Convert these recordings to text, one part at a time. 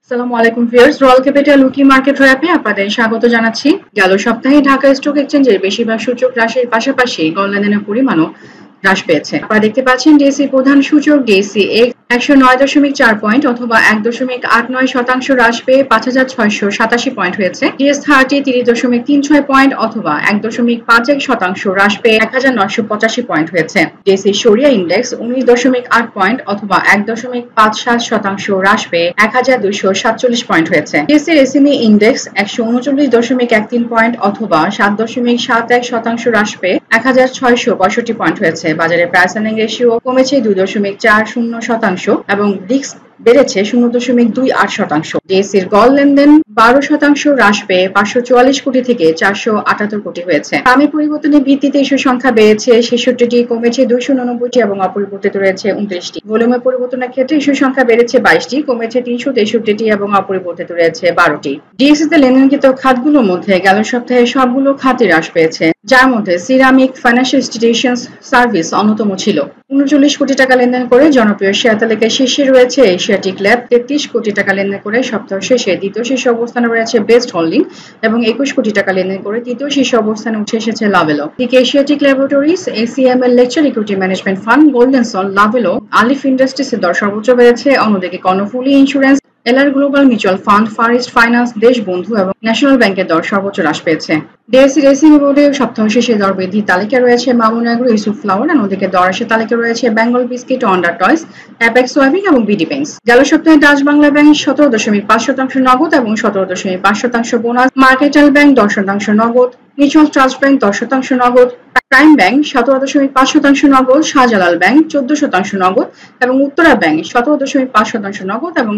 আসসালামু আলাইকুম viewers, royal capital weekly market র্যাপে আপনাদের স্বাগত জানাচ্ছি। গেল সপ্তাহে ঢাকা স্টক এক্সচেঞ্জের বেশিরভাগ সূচক হ্রাসের পাশাপাশি গড় লেনদেনের পরিমাণও হ্রাস পেয়েছে। আপনারা দেখতে পাচ্ছেন ডিএসসি প্রধান সূচক ডিএসসি 109.4 পয়েন্ট অথবা 1.89% হ্রাস পেয়ে 5,687 পয়েন্ট হয়েছে। ডিএস30 30.36 পয়েন্ট অথবা 1.51% হ্রাস পেয়ে 1,985 পয়েন্ট হয়েছে। ডিএসসি সরিয়া ইন্ডেক্স 19.8 পয়েন্ট অথবা 1.57% হ্রাস পেয়ে 1,247 পয়েন্ট হয়েছে। ডিএসসি এসএমই ইন্ডেক্স 139.13 পয়েন্ট অথবা 7.71% হ্রাস পেয়ে 1,665 পয়েন্ট হয়েছে। বাজারে প্রাইস আর্নিং রেশিও কমেছে 2.40% এবং রিস্ক বেড়েছে 0.28%। ডিএসসির গড় লেনদেন 12% হ্রাস পেয়ে 544 কোটি থেকে 478 কোটি হয়েছে। দামের পরিবর্তনের ভিত্তিতে ইস্যু সংখ্যা বেড়েছে 66টি, কমেছে 299টি এবং অপরিবর্তিত রয়েছে 29টি। ভলিউমের পরিবর্তনের ক্ষেত্রে ইস্যু সংখ্যা বেড়েছে 22টি, কমেছে 363টি এবং অপরিবর্তিত রয়েছে 12টি। ডিএসসিতে লেনদেনকৃত খাতগুলোর মধ্যে গেল সপ্তাহে সবগুলো খাতই হ্রাস পেয়েছে, যার মধ্যে সিরামিক, ফাইন্যান্সিয়াল ইনস্টিটিউশনস, সার্ভিস অন্যতম ছিল। 39 কোটি টাকা লেনদেন করে জনপ্রিয় শেয়ার তালিকায় শীর্ষে রয়েছে এশিয়াটিক ল্যাব। 33 কোটি টাকা লেনদেন করে সপ্তাহ শেষে দ্বিতীয় শীর্ষ অবস্থানে রয়েছে বেস্ট হোল্ডিং এবং 21 কোটি টাকা লেনদেন করে তৃতীয় শীর্ষ অবস্থানে উঠে এসেছে লাভেলো। দিকে Asiatic laboratories, ACML lecture equity management fund, Golden Son, Lovello, Alif ইন্ডাস্ট্রিজের দর সর্বোচ্চ বেড়েছে। অন্যদিকে Karnaphuli insurance, LR global mutual fund, far east finance, Deshbandhu এবং ন্যাশনাল ব্যাংকের দর সর্বোচ্চ হ্রাস পেয়েছে। ডিএসসি রেসিং বোর্ডে সপ্তাহ শেষে দর বৃদ্ধির তালিকা রয়েছে মামুন এগ্রো, ইউসুফ ফ্লাওয়ার। অন্যদিকে দর হ্রাসের তালিকা রয়েছে বেঙ্গল বিস্কিট, ওয়ান্ডার টয়স, অ্যাপেক্স সোয়াবিং এবং বিডি পেইন্টস। গেল সপ্তাহে ডাচ বাংলা ব্যাংক 17.5% নগদ এবং 17.5% বোনাস, মার্কেটাইল ব্যাংক 10% নগদ, মিউচুয়াল ট্রাস্ট ব্যাংক 10% নগদ, প্রাইম ব্যাংক 17.5% নগদ, শাহজালাল ব্যাংক 14% নগদ এবং উত্তরা ব্যাংক 17.5% নগদ এবং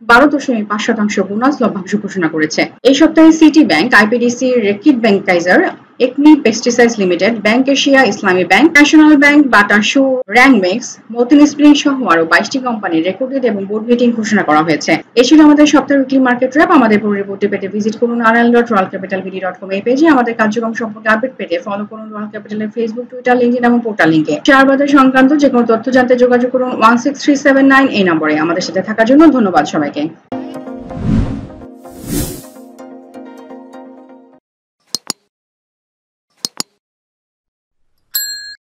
12.5% বোনাস লভ্যাংশ ঘোষণা করেছে। এই সপ্তাহে city bank, IPDC, Reckitt bank Kaiser, Acme pesticides limited, bank Asia, ইসলামী ব্যাংক, ন্যাশনাল ব্যাংক, বাটা শু, র্যাংমেক্স, মতিন স্প্রিং সহ আরো 22টি কোম্পানির রেকর্ডেড এবং বোর্ড মিটিং ঘোষণা করা হয়েছে। এই ছিল আমাদের সপ্তাহের উইকলি মার্কেট র্যাপ। আমাদের পরবর্তী পেতে ভিজিট করুন rl.royalcapitalbd.com এই পেজে। আমাদের কার্যক্রম সম্পর্কে আপডেট পেতে ফলো করুন রয়্যাল ক্যাপিটালের ফেসবুক, টুইটার, লিংকডইন এবং পোর্টাল লিংকে। শেয়ার বাজার সংক্রান্ত যে কোনো তথ্য জানতে যোগাযোগ করুন 16379 এই নম্বরে। আমাদের সাথে থাকার জন্য ধন্যবাদ সবাইকে।